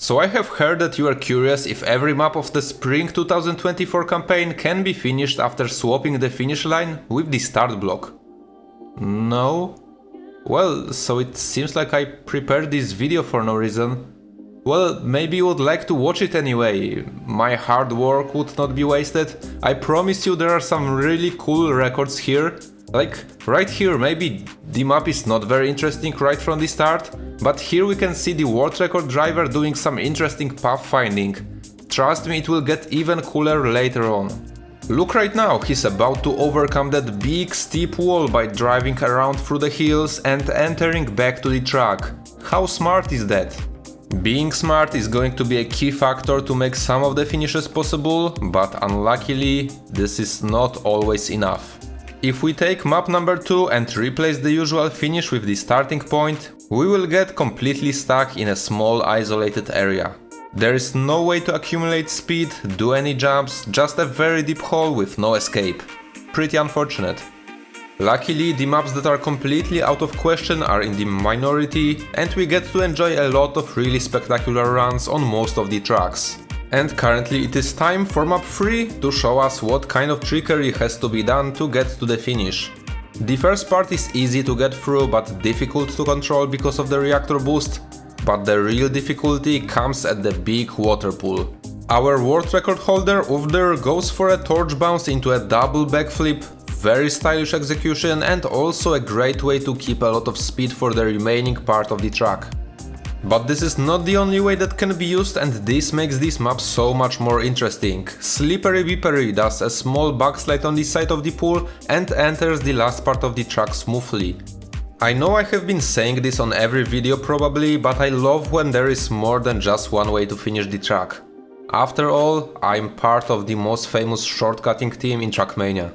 So I have heard that you are curious if every map of the Spring 2024 campaign can be finished after swapping the finish line with the start block. No? Well, so it seems like I prepared this video for no reason. Well, maybe you would like to watch it anyway. My hard work would not be wasted. I promise you there are some really cool records here. Like, right here, maybe the map is not very interesting right from the start, but here we can see the world record driver doing some interesting pathfinding. Trust me, it will get even cooler later on. Look right now, he's about to overcome that big steep wall by driving around through the hills and entering back to the track. How smart is that? Being smart is going to be a key factor to make some of the finishes possible, but unluckily, this is not always enough. If we take map number 2 and replace the usual finish with the starting point, we will get completely stuck in a small isolated area. There is no way to accumulate speed, do any jumps, just a very deep hole with no escape. Pretty unfortunate. Luckily, the maps that are completely out of question are in the minority, and we get to enjoy a lot of really spectacular runs on most of the tracks. And currently it is time for map 3 to show us what kind of trickery has to be done to get to the finish. The first part is easy to get through but difficult to control because of the reactor boost, but the real difficulty comes at the big water pool. Our world record holder Uvder goes for a torch bounce into a double backflip, very stylish execution and also a great way to keep a lot of speed for the remaining part of the track. But this is not the only way that can be used, and this makes this map so much more interesting. Slippery Beepery does a small backslide on the side of the pool and enters the last part of the track smoothly. I know I have been saying this on every video probably, but I love when there is more than just one way to finish the track. After all, I'm part of the most famous shortcutting team in Trackmania.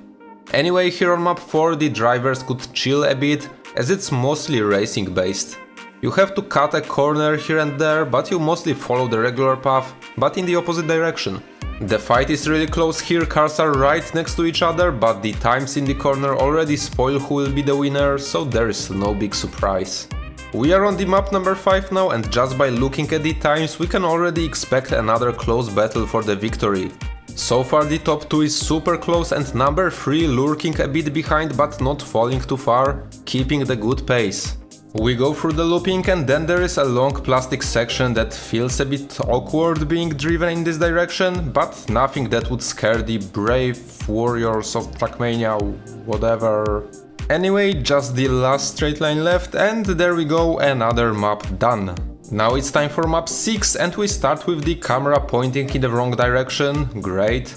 Anyway, here on map 4 the drivers could chill a bit, as it's mostly racing based. You have to cut a corner here and there, but you mostly follow the regular path, but in the opposite direction. The fight is really close here, cars are right next to each other, but the times in the corner already spoil who will be the winner, so there is no big surprise. We are on the map number 5 now, and just by looking at the times we can already expect another close battle for the victory. So far the top 2 is super close and number 3 lurking a bit behind but not falling too far, keeping the good pace. We go through the looping and then there is a long plastic section that feels a bit awkward being driven in this direction, but nothing that would scare the brave warriors of Trackmania, whatever. Anyway, just the last straight line left and there we go, another map done. Now it's time for map 6 and we start with the camera pointing in the wrong direction, great.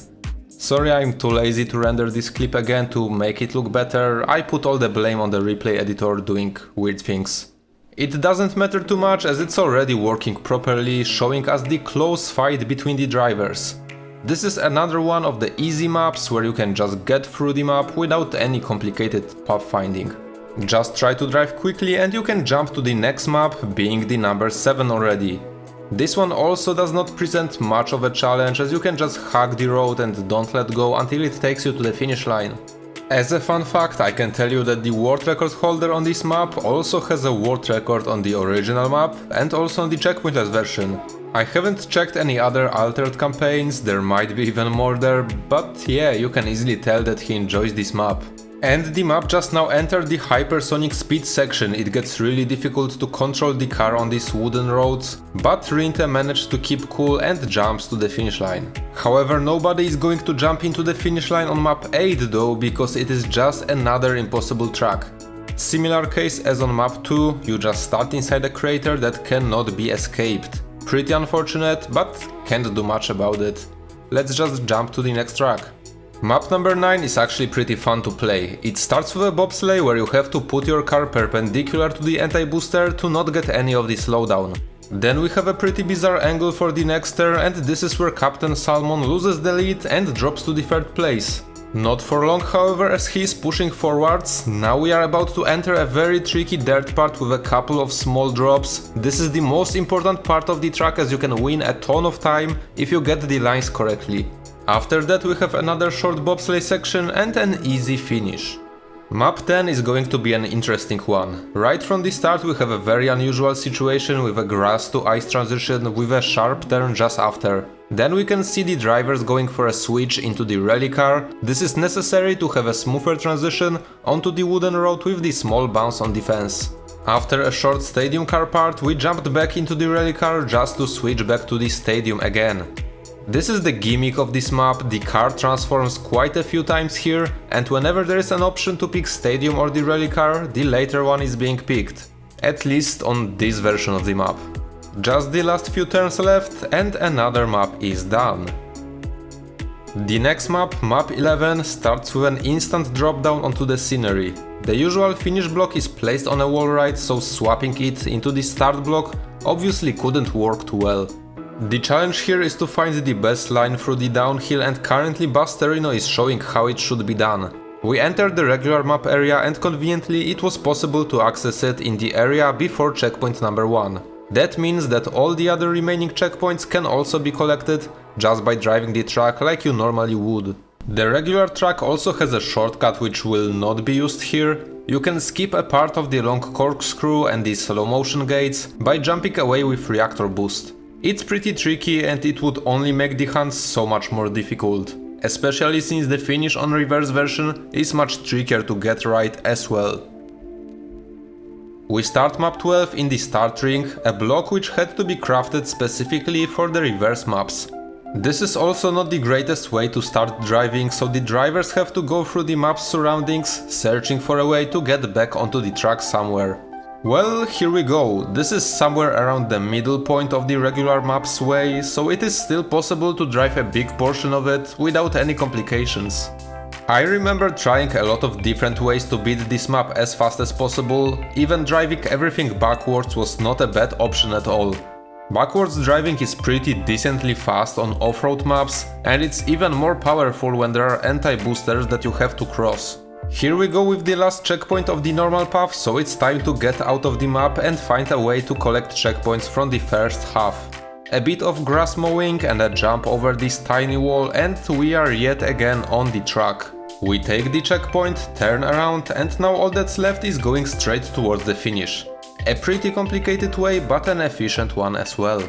Sorry, I'm too lazy to render this clip again to make it look better, I put all the blame on the replay editor doing weird things. It doesn't matter too much as it's already working properly, showing us the close fight between the drivers. This is another one of the easy maps where you can just get through the map without any complicated pathfinding. Just try to drive quickly and you can jump to the next map, being the number 7 already. This one also does not present much of a challenge as you can just hug the road and don't let go until it takes you to the finish line. As a fun fact, I can tell you that the world record holder on this map also has a world record on the original map and also on the checkpointless version. I haven't checked any other altered campaigns, there might be even more there, but yeah, you can easily tell that he enjoys this map. And the map just now entered the hypersonic speed section. It gets really difficult to control the car on these wooden roads, but Rinte managed to keep cool and jumps to the finish line. However, nobody is going to jump into the finish line on map 8 though, because it is just another impossible track. Similar case as on map 2, you just start inside a crater that cannot be escaped. Pretty unfortunate, but can't do much about it. Let's just jump to the next track. Map number 9 is actually pretty fun to play. It starts with a bobsleigh where you have to put your car perpendicular to the anti-booster to not get any of the slowdown. Then we have a pretty bizarre angle for the next turn and this is where Captain Salmon loses the lead and drops to the 3rd place. Not for long however, as he is pushing forwards. Now we are about to enter a very tricky dirt part with a couple of small drops. This is the most important part of the track as you can win a ton of time if you get the lines correctly. After that we have another short bobsleigh section and an easy finish. Map 10 is going to be an interesting one. Right from the start we have a very unusual situation with a grass to ice transition with a sharp turn just after. Then we can see the drivers going for a switch into the rally car. This is necessary to have a smoother transition onto the wooden road with the small bounce on the fence. After a short stadium car part, we jumped back into the rally car just to switch back to the stadium again. This is the gimmick of this map, the car transforms quite a few times here, and whenever there is an option to pick stadium or the rally car, the later one is being picked. At least on this version of the map. Just the last few turns left and another map is done. The next map, map 11, starts with an instant drop down onto the scenery. The usual finish block is placed on a wall ride, so swapping it into the start block obviously couldn't work too well. The challenge here is to find the best line through the downhill, and currently Basterino is showing how it should be done. We entered the regular map area and conveniently it was possible to access it in the area before checkpoint number 1. That means that all the other remaining checkpoints can also be collected just by driving the track like you normally would. The regular track also has a shortcut which will not be used here. You can skip a part of the long corkscrew and the slow motion gates by jumping away with reactor boost. It's pretty tricky and it would only make the hunts so much more difficult, especially since the finish on reverse version is much trickier to get right as well. We start map 12 in the start ring, a block which had to be crafted specifically for the reverse maps. This is also not the greatest way to start driving, so the drivers have to go through the map's surroundings, searching for a way to get back onto the track somewhere. Well, here we go. This is somewhere around the middle point of the regular map's way, so it is still possible to drive a big portion of it without any complications. I remember trying a lot of different ways to beat this map as fast as possible. Even driving everything backwards was not a bad option at all. Backwards driving is pretty decently fast on off-road maps, and it's even more powerful when there are anti-boosters that you have to cross. Here we go with the last checkpoint of the normal path, so it's time to get out of the map and find a way to collect checkpoints from the first half. A bit of grass mowing and a jump over this tiny wall and we are yet again on the track. We take the checkpoint, turn around, and now all that's left is going straight towards the finish. A pretty complicated way, but an efficient one as well.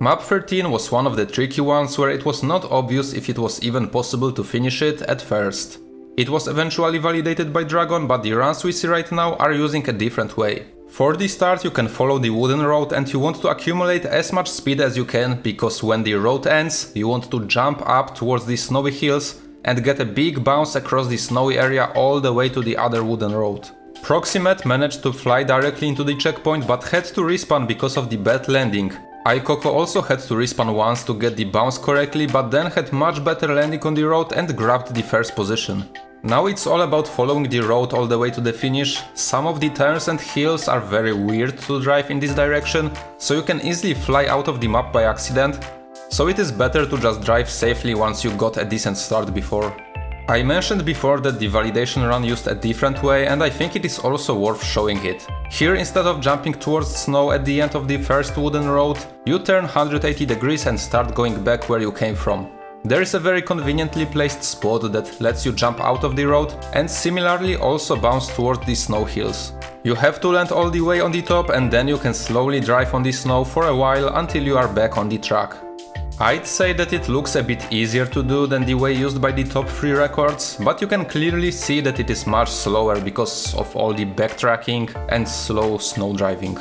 Map 13 was one of the tricky ones where it was not obvious if it was even possible to finish it at first. It was eventually validated by Dragon, but the runs we see right now are using a different way. For the start you can follow the wooden road and you want to accumulate as much speed as you can, because when the road ends you want to jump up towards the snowy hills and get a big bounce across the snowy area all the way to the other wooden road. Proximate managed to fly directly into the checkpoint but had to respawn because of the bad landing. iCoco also had to respawn once to get the bounce correctly, but then had much better landing on the road and grabbed the first position. Now it's all about following the road all the way to the finish. Some of the turns and hills are very weird to drive in this direction, so you can easily fly out of the map by accident, so it is better to just drive safely once you got a decent start before. I mentioned before that the validation run used a different way, and I think it is also worth showing it. Here, instead of jumping towards snow at the end of the first wooden road, you turn 180 degrees and start going back where you came from. There is a very conveniently placed spot that lets you jump out of the road and similarly also bounce towards the snow hills. You have to land all the way on the top and then you can slowly drive on the snow for a while until you are back on the track. I'd say that it looks a bit easier to do than the way used by the top 3 records, but you can clearly see that it is much slower because of all the backtracking and slow snow driving.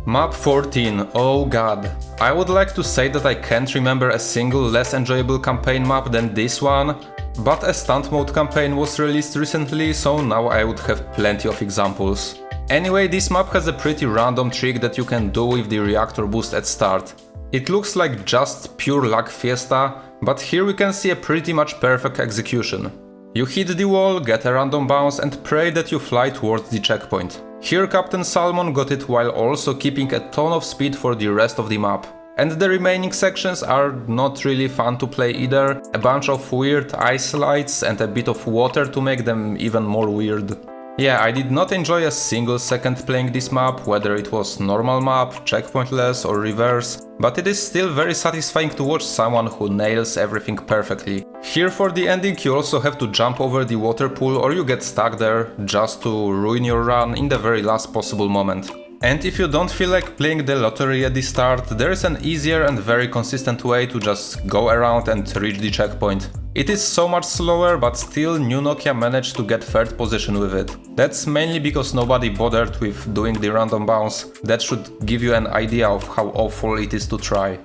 Map 14, oh god. I would like to say that I can't remember a single less enjoyable campaign map than this one, but a stunt mode campaign was released recently, so now I would have plenty of examples. Anyway, this map has a pretty random trick that you can do with the reactor boost at start. It looks like just pure luck fiesta, but here we can see a pretty much perfect execution. You hit the wall, get a random bounce and pray that you fly towards the checkpoint. Here Captain Salmon got it while also keeping a ton of speed for the rest of the map. And the remaining sections are not really fun to play either, a bunch of weird ice slides and a bit of water to make them even more weird. Yeah, I did not enjoy a single second playing this map, whether it was normal map, checkpointless or reverse, but it is still very satisfying to watch someone who nails everything perfectly. Here for the ending you also have to jump over the water pool or you get stuck there just to ruin your run in the very last possible moment. And if you don't feel like playing the lottery at the start, there is an easier and very consistent way to just go around and reach the checkpoint. It is so much slower, but still New Nokia managed to get third position with it. That's mainly because nobody bothered with doing the random bounce. That should give you an idea of how awful it is to try.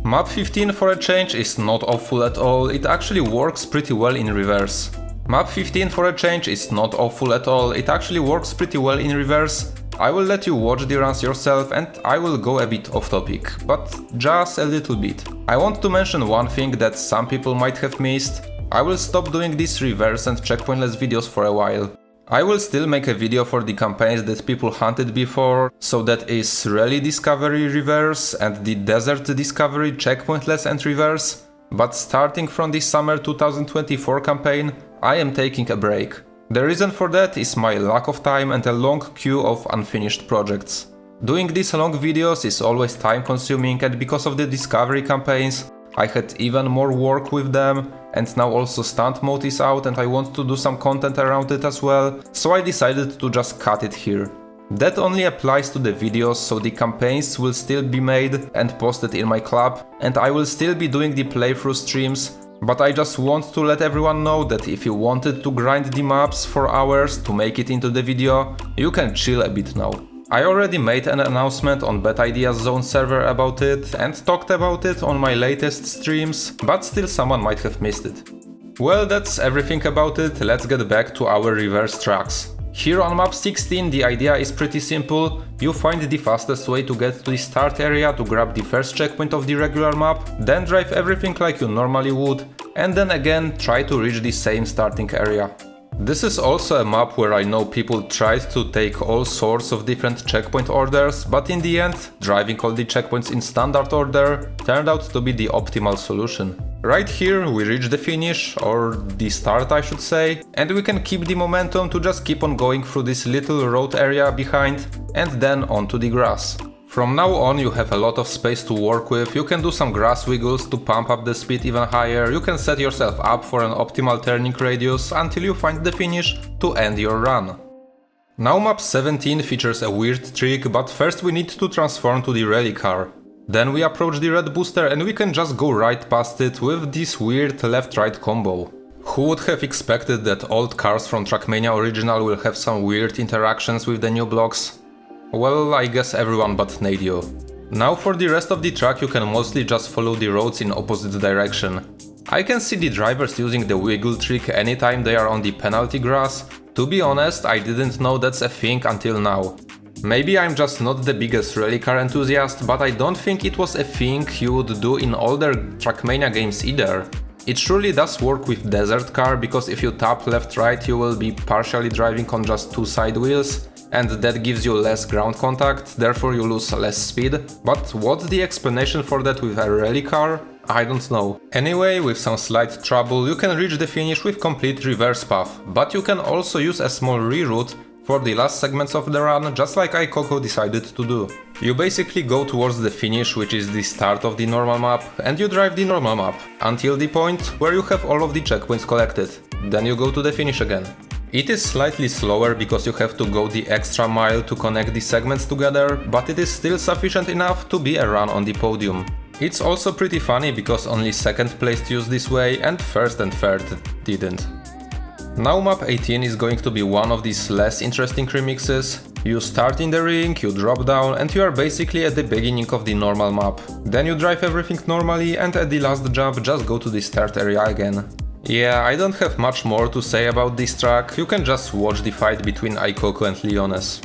Map 15 for a change is not awful at all, it actually works pretty well in reverse. Map 15 for a change is not awful at all, it actually works pretty well in reverse. I will let you watch the runs yourself and I will go a bit off topic, but just a little bit. I want to mention one thing that some people might have missed. I will stop doing these reverse and checkpointless videos for a while. I will still make a video for the campaigns that people hunted before, so that is Rally Discovery Reverse and the Desert Discovery Checkpointless and Reverse, but starting from the summer 2024 campaign, I am taking a break. The reason for that is my lack of time and a long queue of unfinished projects. Doing these long videos is always time consuming and because of the discovery campaigns, I had even more work with them, and now also stunt mode is out and I want to do some content around it as well, so I decided to just cut it here. That only applies to the videos, so the campaigns will still be made and posted in my club, and I will still be doing the playthrough streams. But I just want to let everyone know that if you wanted to grind the maps for hours to make it into the video, you can chill a bit now. I already made an announcement on Bad Ideas Zone server about it and talked about it on my latest streams, but still someone might have missed it. Well, that's everything about it, let's get back to our reverse tracks. Here on map 16 the idea is pretty simple. You find the fastest way to get to the start area to grab the first checkpoint of the regular map, then drive everything like you normally would, and then again try to reach the same starting area. This is also a map where I know people tried to take all sorts of different checkpoint orders, but in the end, driving all the checkpoints in standard order turned out to be the optimal solution. Right here we reach the finish, or the start I should say, and we can keep the momentum to just keep on going through this little road area behind and then onto the grass. From now on you have a lot of space to work with, you can do some grass wiggles to pump up the speed even higher, you can set yourself up for an optimal turning radius until you find the finish to end your run. Now map 17 features a weird trick, but first we need to transform to the rally car. Then we approach the red booster and we can just go right past it with this weird left-right combo. Who would have expected that old cars from Trackmania Original will have some weird interactions with the new blocks? Well, I guess everyone but Nadio. Now for the rest of the track you can mostly just follow the roads in opposite direction. I can see the drivers using the wiggle trick anytime they are on the penalty grass. To be honest, I didn't know that's a thing until now. Maybe I'm just not the biggest rally car enthusiast, but I don't think it was a thing you would do in older Trackmania games either. It surely does work with Desert Car, because if you tap left-right you will be partially driving on just two side wheels, and that gives you less ground contact, therefore you lose less speed. But what's the explanation for that with a rally car? I don't know. Anyway, with some slight trouble you can reach the finish with complete reverse path, but you can also use a small reroute for the last segments of the run, just like iCoco decided to do. You basically go towards the finish, which is the start of the normal map, and you drive the normal map, until the point where you have all of the checkpoints collected. Then you go to the finish again. It is slightly slower because you have to go the extra mile to connect the segments together, but it is still sufficient enough to be a run on the podium. It's also pretty funny because only second place used this way and first and third didn't. Now map 18 is going to be one of these less interesting remixes. You start in the ring, you drop down and you are basically at the beginning of the normal map. Then you drive everything normally and at the last jump just go to the start area again. Yeah, I don't have much more to say about this track, you can just watch the fight between iCoco and Leones.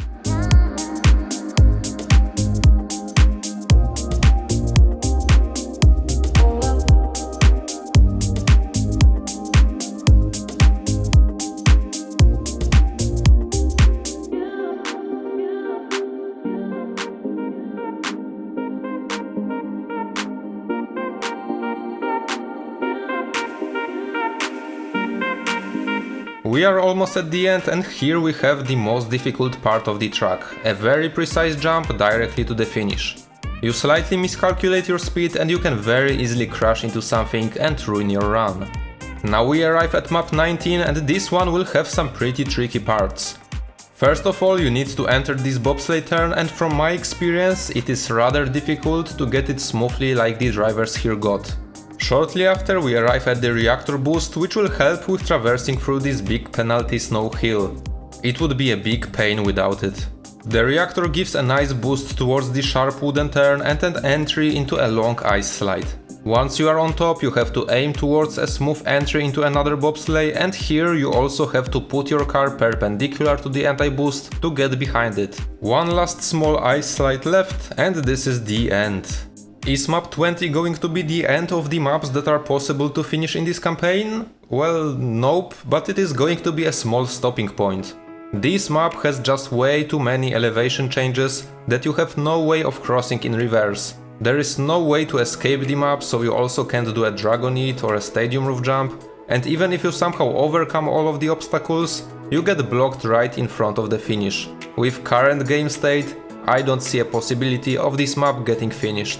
We are almost at the end, and here we have the most difficult part of the track, a very precise jump directly to the finish. You slightly miscalculate your speed and you can very easily crash into something and ruin your run. Now we arrive at map 19, and this one will have some pretty tricky parts. First of all, you need to enter this bobsleigh turn, and from my experience it is rather difficult to get it smoothly like the drivers here got. Shortly after we arrive at the reactor boost, which will help with traversing through this big penalty snow hill. It would be a big pain without it. The reactor gives a nice boost towards the sharp wooden turn and an entry into a long ice slide. Once you are on top, you have to aim towards a smooth entry into another bobsleigh, and here you also have to put your car perpendicular to the anti-boost to get behind it. One last small ice slide left, and this is the end. Is map 20 going to be the end of the maps that are possible to finish in this campaign? Well, nope, but it is going to be a small stopping point. This map has just way too many elevation changes that you have no way of crossing in reverse. There is no way to escape the map, so you also can't do a dragon eat or a stadium roof jump, and even if you somehow overcome all of the obstacles, you get blocked right in front of the finish. With current game state, I don't see a possibility of this map getting finished.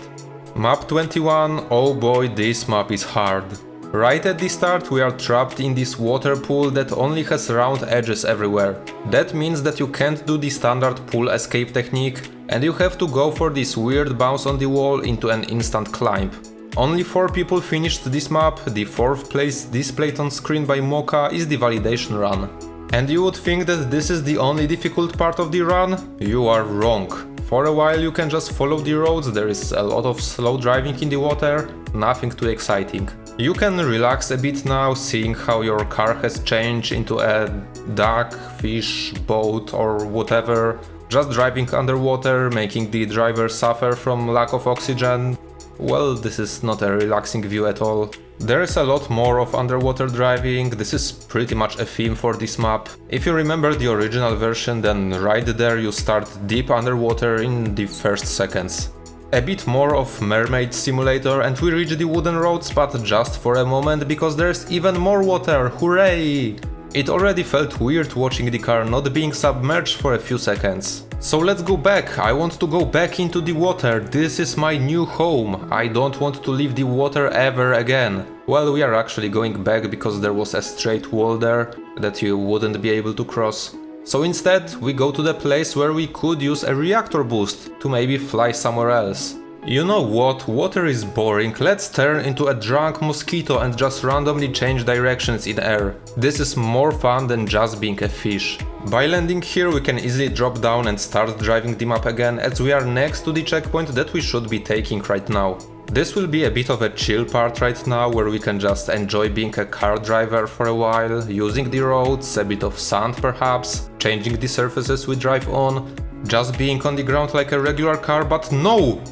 Map 21, oh boy, this map is hard. Right at the start we are trapped in this water pool that only has round edges everywhere. That means that you can't do the standard pool escape technique, and you have to go for this weird bounce on the wall into an instant climb. Only 4 people finished this map, the 4th place displayed on screen by Mocha is the validation run. And you would think that this is the only difficult part of the run? You are wrong. For a while you can just follow the roads, there is a lot of slow driving in the water, nothing too exciting. You can relax a bit now, seeing how your car has changed into a duck, fish, boat or whatever, just driving underwater, making the driver suffer from lack of oxygen. Well, this is not a relaxing view at all. There is a lot more of underwater driving, this is pretty much a theme for this map. If you remember the original version, then right there you start deep underwater in the first seconds. A bit more of Mermaid Simulator and we reach the wooden roads, but just for a moment because there's even more water, hooray! It already felt weird watching the car not being submerged for a few seconds. So let's go back, I want to go back into the water, this is my new home, I don't want to leave the water ever again. Well, we are actually going back because there was a straight wall there that you wouldn't be able to cross. So instead, we go to the place where we could use a reactor boost to maybe fly somewhere else. You know what, water is boring, let's turn into a drunk mosquito and just randomly change directions in air. This is more fun than just being a fish. By landing here we can easily drop down and start driving the map again, as we are next to the checkpoint that we should be taking right now. This will be a bit of a chill part right now, where we can just enjoy being a car driver for a while, using the roads, a bit of sand perhaps, changing the surfaces we drive on, just being on the ground like a regular car, but no!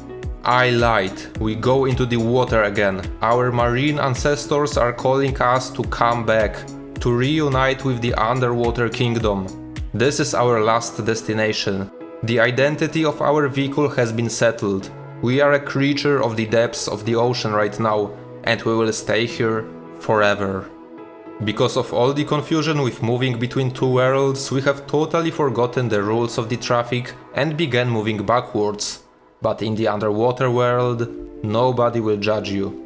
I lied. We go into the water again. Our marine ancestors are calling us to come back, to reunite with the underwater kingdom. This is our last destination. The identity of our vehicle has been settled. We are a creature of the depths of the ocean right now, and we will stay here forever. Because of all the confusion with moving between two worlds, we have totally forgotten the rules of the traffic and began moving backwards. But in the underwater world, nobody will judge you.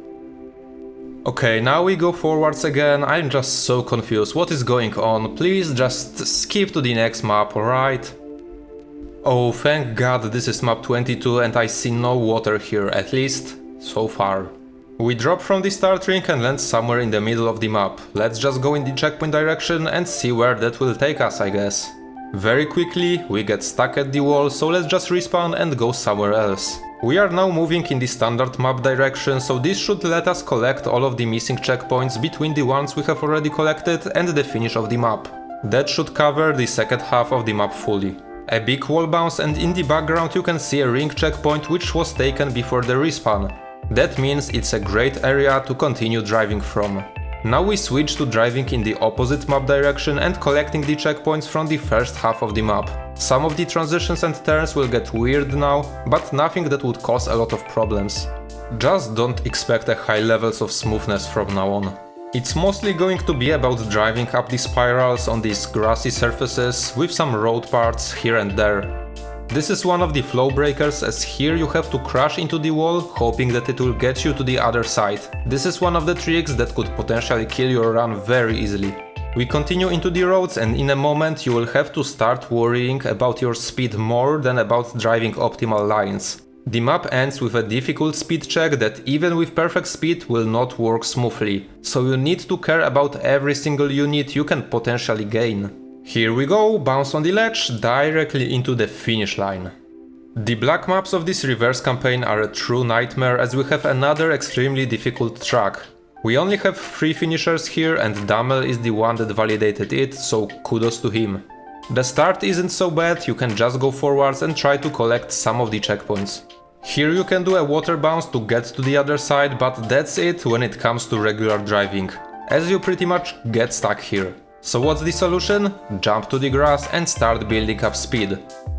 Okay, now we go forwards again, I'm just so confused, what is going on? Please just skip to the next map, alright? Oh, thank god, this is map 22 and I see no water here, at least so far. We drop from the start ring and land somewhere in the middle of the map. Let's just go in the checkpoint direction and see where that will take us, I guess. Very quickly, we get stuck at the wall, so let's just respawn and go somewhere else. We are now moving in the standard map direction, so this should let us collect all of the missing checkpoints between the ones we have already collected and the finish of the map. That should cover the second half of the map fully. A big wall bounce, and in the background you can see a ring checkpoint which was taken before the respawn. That means it's a great area to continue driving from. Now we switch to driving in the opposite map direction and collecting the checkpoints from the first half of the map. Some of the transitions and turns will get weird now, but nothing that would cause a lot of problems. Just don't expect a high levels of smoothness from now on. It's mostly going to be about driving up the spirals on these grassy surfaces with some road parts here and there. This is one of the flow breakers, as here you have to crash into the wall, hoping that it will get you to the other side. This is one of the tricks that could potentially kill your run very easily. We continue into the roads, and in a moment you will have to start worrying about your speed more than about driving optimal lines. The map ends with a difficult speed check that even with perfect speed will not work smoothly, so you need to care about every single unit you can potentially gain. Here we go, bounce on the ledge, directly into the finish line. The black maps of this reverse campaign are a true nightmare, as we have another extremely difficult track. We only have 3 finishers here, and Damel is the one that validated it, so kudos to him. The start isn't so bad, you can just go forwards and try to collect some of the checkpoints. Here you can do a water bounce to get to the other side, but that's it when it comes to regular driving, as you pretty much get stuck here. So what's the solution? Jump to the grass and start building up speed.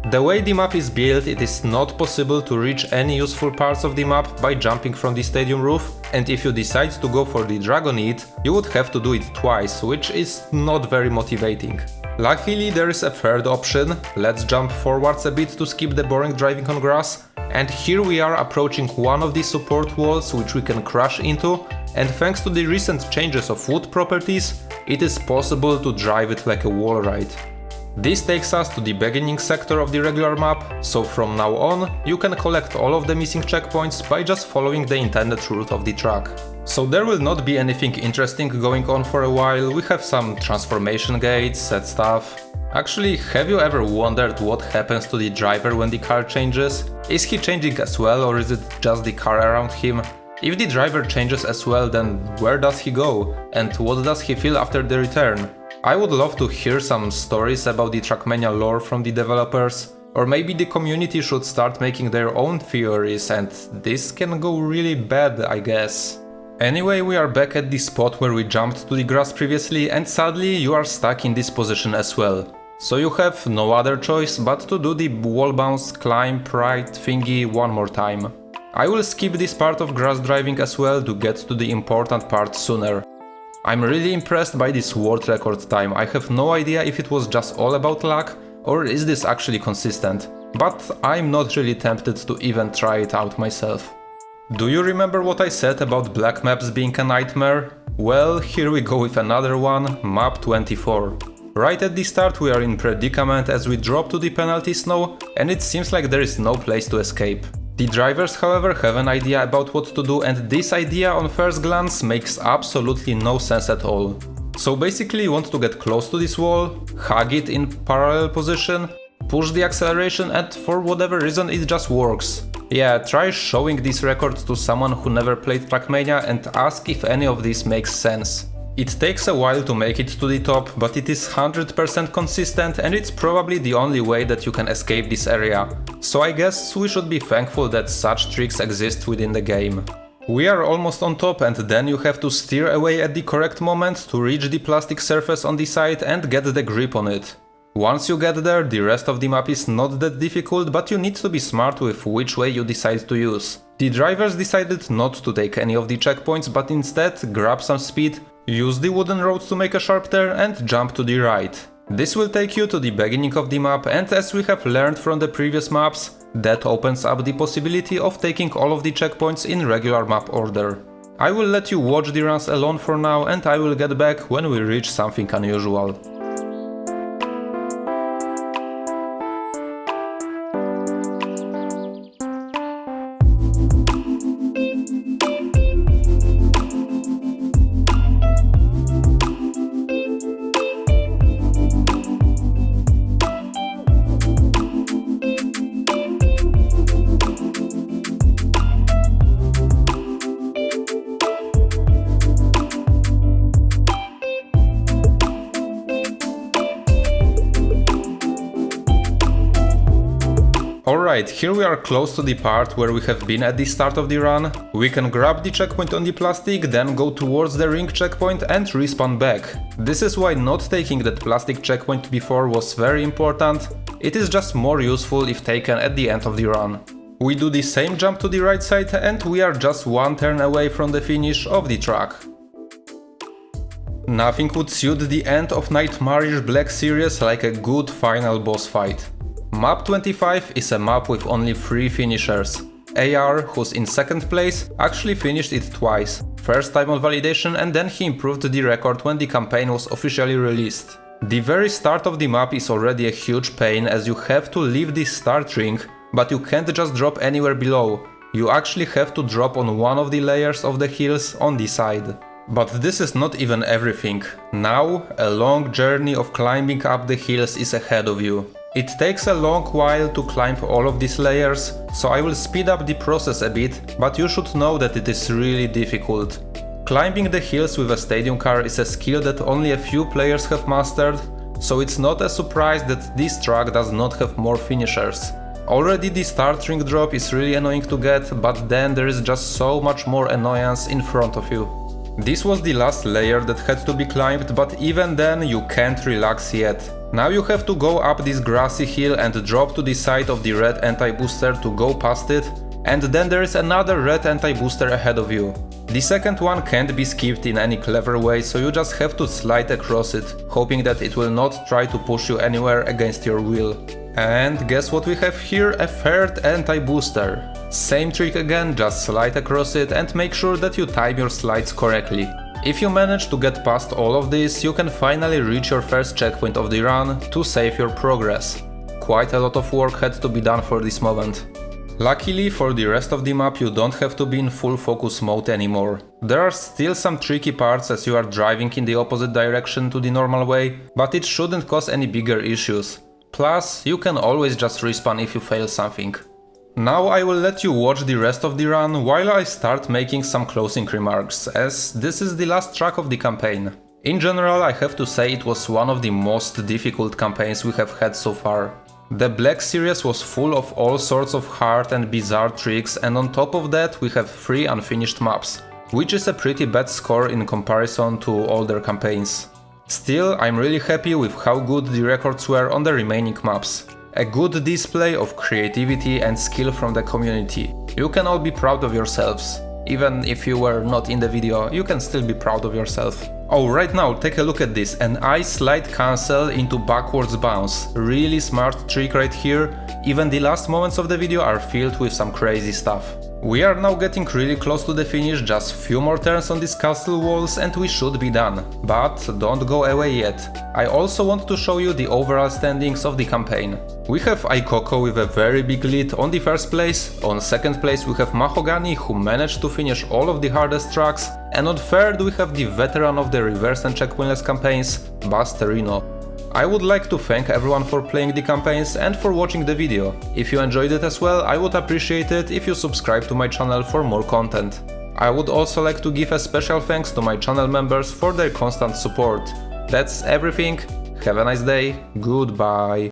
The way the map is built, it is not possible to reach any useful parts of the map by jumping from the stadium roof, and if you decide to go for the Dragon Eat, you would have to do it twice, which is not very motivating. Luckily there is a third option, let's jump forwards a bit to skip the boring driving on grass, and here we are approaching one of the support walls which we can crash into, and thanks to the recent changes of wood properties, it is possible to drive it like a wall ride. This takes us to the beginning sector of the regular map, so from now on you can collect all of the missing checkpoints by just following the intended route of the track. So there will not be anything interesting going on for a while, we have some transformation gates, set stuff. Actually, have you ever wondered what happens to the driver when the car changes? Is he changing as well, or is it just the car around him? If the driver changes as well, then where does he go? And what does he feel after the return? I would love to hear some stories about the Trackmania lore from the developers. Or maybe the community should start making their own theories, and this can go really bad, I guess. Anyway, we are back at the spot where we jumped to the grass previously, and sadly you are stuck in this position as well. So you have no other choice but to do the wall bounce, climb, right thingy one more time. I will skip this part of grass driving as well to get to the important part sooner. I'm really impressed by this world record time. I have no idea if it was just all about luck or is this actually consistent, but I'm not really tempted to even try it out myself. Do you remember what I said about black maps being a nightmare? Well, here we go with another one, map 24. Right at the start we are in predicament as we drop to the penalty snow, and it seems like there is no place to escape. The drivers, however, have an idea about what to do, and this idea on first glance makes absolutely no sense at all. So basically you want to get close to this wall, hug it in parallel position, push the acceleration, and for whatever reason it just works. Yeah, try showing this record to someone who never played Trackmania and ask if any of this makes sense. It takes a while to make it to the top, but it is 100% consistent and it's probably the only way that you can escape this area. So I guess we should be thankful that such tricks exist within the game. We are almost on top, and then you have to steer away at the correct moment to reach the plastic surface on the side and get the grip on it. Once you get there, the rest of the map is not that difficult, but you need to be smart with which way you decide to use. The drivers decided not to take any of the checkpoints, but instead grab some speed, use the wooden road to make a sharp turn and jump to the right. This will take you to the beginning of the map, and as we have learned from the previous maps, that opens up the possibility of taking all of the checkpoints in regular map order. I will let you watch the runs alone for now, and I will get back when we reach something unusual. Alright, here we are close to the part where we have been at the start of the run. We can grab the checkpoint on the plastic, then go towards the ring checkpoint and respawn back. This is why not taking that plastic checkpoint before was very important. It is just more useful if taken at the end of the run. We do the same jump to the right side and we are just one turn away from the finish of the track. Nothing would suit the end of Nightmarish Black series like a good final boss fight. Map 25 is a map with only 3 finishers. AR, who's in second place, actually finished it twice. First time on validation, and then he improved the record when the campaign was officially released. The very start of the map is already a huge pain, as you have to leave the start ring, but you can't just drop anywhere below. You actually have to drop on one of the layers of the hills on the side. But this is not even everything. Now, a long journey of climbing up the hills is ahead of you. It takes a long while to climb all of these layers, so I will speed up the process a bit, but you should know that it is really difficult. Climbing the hills with a stadium car is a skill that only a few players have mastered, so it's not a surprise that this track does not have more finishers. Already the start ring drop is really annoying to get, but then there is just so much more annoyance in front of you. This was the last layer that had to be climbed, but even then you can't relax yet. Now you have to go up this grassy hill and drop to the side of the red anti-booster to go past it, and then there is another red anti-booster ahead of you. The second one can't be skipped in any clever way, so you just have to slide across it, hoping that it will not try to push you anywhere against your will. And guess what we have here? A third anti-booster. Same trick again, just slide across it and make sure that you time your slides correctly. If you manage to get past all of this, you can finally reach your first checkpoint of the run to save your progress. Quite a lot of work had to be done for this moment. Luckily for the rest of the map you don't have to be in full focus mode anymore. There are still some tricky parts as you are driving in the opposite direction to the normal way, but it shouldn't cause any bigger issues. Plus, you can always just respawn if you fail something. Now I will let you watch the rest of the run while I start making some closing remarks, as this is the last track of the campaign. In general, I have to say it was one of the most difficult campaigns we have had so far. The Black series was full of all sorts of hard and bizarre tricks, and on top of that we have 3 unfinished maps, which is a pretty bad score in comparison to older campaigns. Still, I'm really happy with how good the records were on the remaining maps. A good display of creativity and skill from the community. You can all be proud of yourselves. Even if you were not in the video, you can still be proud of yourself. Oh, right now, take a look at this. An ice slide cancel into backwards bounce. Really smart trick right here. Even the last moments of the video are filled with some crazy stuff. We are now getting really close to the finish, just few more turns on these castle walls and we should be done. But don't go away yet. I also want to show you the overall standings of the campaign. We have Aikoko with a very big lead on the first place, on second place we have Mahogany, who managed to finish all of the hardest tracks, and on third we have the veteran of the reverse and checkpointless campaigns, Basterino. I would like to thank everyone for playing the campaigns and for watching the video. If you enjoyed it as well, I would appreciate it if you subscribe to my channel for more content. I would also like to give a special thanks to my channel members for their constant support. That's everything, have a nice day, goodbye.